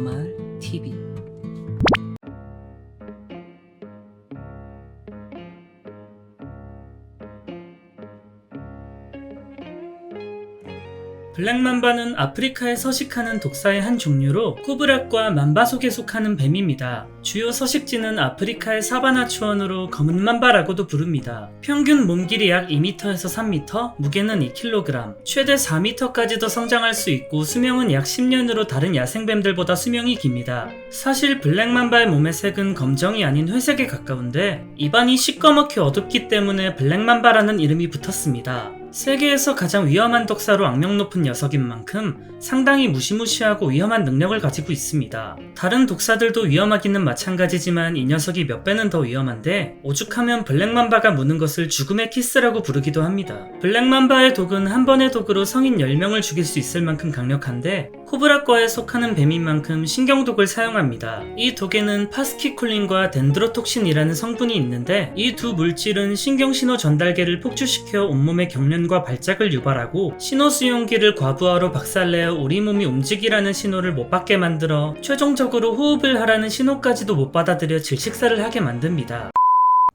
노말 TV. 블랙맘바는 아프리카에 서식하는 독사의 한 종류로 쿠브락과 만바 속에 속하는 뱀입니다. 주요 서식지는 아프리카의 사바나 초원으로 검은 맘바라고도 부릅니다. 평균 몸길이 약 2m에서 3m, 무게는 2kg, 최대 4m까지도 성장할 수 있고 수명은 약 10년으로 다른 야생뱀들보다 수명이 깁니다. 사실 블랙맘바의 몸의 색은 검정이 아닌 회색에 가까운데 입안이 시꺼멓게 어둡기 때문에 블랙맘바라는 이름이 붙었습니다. 세계에서 가장 위험한 독사로 악명 높은 녀석인 만큼 상당히 무시무시하고 위험한 능력을 가지고 있습니다. 다른 독사들도 위험하기는 마찬가지지만 이 녀석이 몇 배는 더 위험한데 오죽하면 블랙맘바가 무는 것을 죽음의 키스라고 부르기도 합니다. 블랙맘바의 독은 한 번의 독으로 성인 10명을 죽일 수 있을 만큼 강력한데 코브라과에 속하는 뱀인 만큼 신경독을 사용합니다. 이 독에는 파스키쿨린과 덴드로톡신이라는 성분이 있는데 이 두 물질은 신경신호 전달계를 폭주시켜 온몸의 경련과 발작을 유발하고 신호수용기를 과부하로 박살내어 우리 몸이 움직이라는 신호를 못 받게 만들어 최종적으로 호흡을 하라는 신호까지도 못 받아들여 질식사를 하게 만듭니다.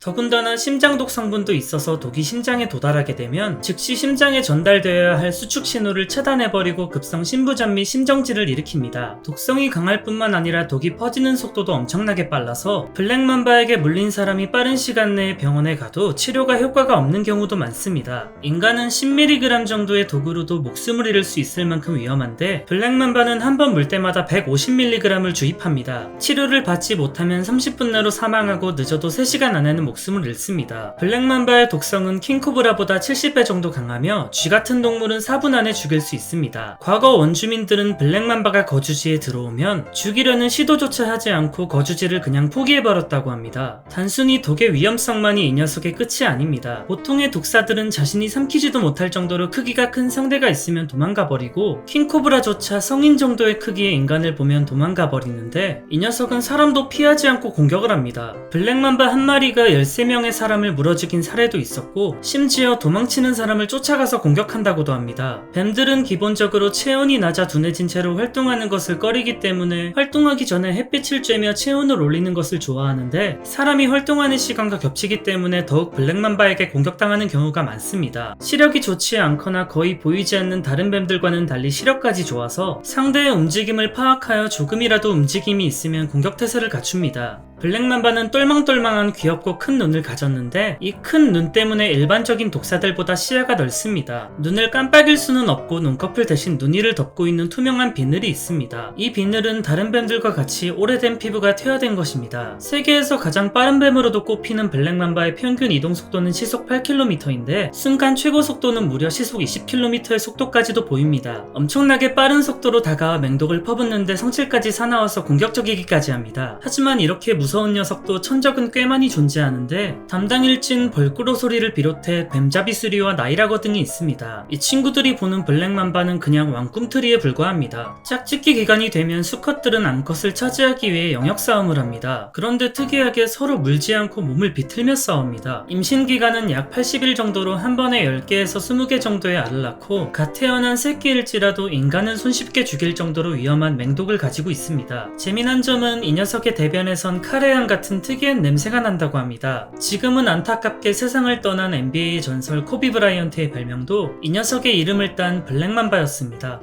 더군다나 심장독 성분도 있어서 독이 심장에 도달하게 되면 즉시 심장에 전달되어야 할 수축 신호를 차단해버리고 급성 심부전 및 심정지를 일으킵니다. 독성이 강할 뿐만 아니라 독이 퍼지는 속도도 엄청나게 빨라서 블랙맘바에게 물린 사람이 빠른 시간 내에 병원에 가도 치료가 효과가 없는 경우도 많습니다. 인간은 10mg 정도의 독으로도 목숨을 잃을 수 있을 만큼 위험한데 블랙맘바는 한 번 물 때마다 150mg을 주입합니다. 치료를 받지 못하면 30분 내로 사망하고 늦어도 3시간 안에는 목숨을 잃습니다. 블랙맘바의 독성은 킹코브라보다 70배 정도 강하며 쥐 같은 동물은 4분 안에 죽일 수 있습니다. 과거 원주민들은 블랙맘바가 거주지에 들어오면 죽이려는 시도조차 하지 않고 거주지를 그냥 포기해버렸다고 합니다. 단순히 독의 위험성만이 이 녀석의 끝이 아닙니다. 보통의 독사들은 자신이 삼키지도 못할 정도로 크기가 큰 상대가 있으면 도망가버리고 킹코브라조차 성인 정도의 크기의 인간을 보면 도망가버리는데 이 녀석은 사람도 피하지 않고 공격을 합니다. 블랙맘바 한 마리가 13명의 사람을 물어 죽인 사례도 있었고 심지어 도망치는 사람을 쫓아가서 공격한다고도 합니다. 뱀들은 기본적으로 체온이 낮아 둔해진 채로 활동하는 것을 꺼리기 때문에 활동하기 전에 햇빛을 쬐며 체온을 올리는 것을 좋아하는데 사람이 활동하는 시간과 겹치기 때문에 더욱 블랙맘바에게 공격당하는 경우가 많습니다. 시력이 좋지 않거나 거의 보이지 않는 다른 뱀들과는 달리 시력까지 좋아서 상대의 움직임을 파악하여 조금이라도 움직임이 있으면 공격태세를 갖춥니다. 블랙맘바는 똘망똘망한 귀엽고 큰 눈을 가졌는데 이 큰 눈 때문에 일반적인 독사들보다 시야가 넓습니다. 눈을 깜빡일 수는 없고 눈꺼풀 대신 눈 위를 덮고 있는 투명한 비늘이 있습니다. 이 비늘은 다른 뱀들과 같이 오래된 피부가 퇴화된 것입니다. 세계에서 가장 빠른 뱀으로도 꼽히는 블랙맘바의 평균 이동 속도는 시속 8km인데 순간 최고 속도는 무려 시속 20km의 속도까지도 보입니다. 엄청나게 빠른 속도로 다가와 맹독을 퍼붓는데 성질까지 사나워서 공격적이기까지 합니다. 하지만 이렇게 무서운 녀석도 천적은 꽤 많이 존재하는데 담당일진 벌꾸로 소리를 비롯해 뱀자비수리와 나이라거 등이 있습니다. 이 친구들이 보는 블랙맘바는 그냥 왕꿈틀이에 불과합니다. 짝짓기 기간이 되면 수컷들은 암컷을 차지하기 위해 영역싸움을 합니다. 그런데 특이하게 서로 물지 않고 몸을 비틀며 싸웁니다. 임신기간은 약 80일 정도로 한 번에 10개에서 20개 정도의 알을 낳고 갓 태어난 새끼일지라도 인간을 손쉽게 죽일 정도로 위험한 맹독을 가지고 있습니다. 재미난 점은 이 녀석의 대변에선 카레향 같은 특이한 냄새가 난다고 합니다. 지금은 안타깝게 세상을 떠난 NBA 전설 코비 브라이언트의 별명도 이 녀석의 이름을 딴 블랙맘바였습니다.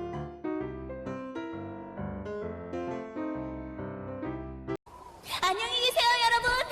안녕히 계세요,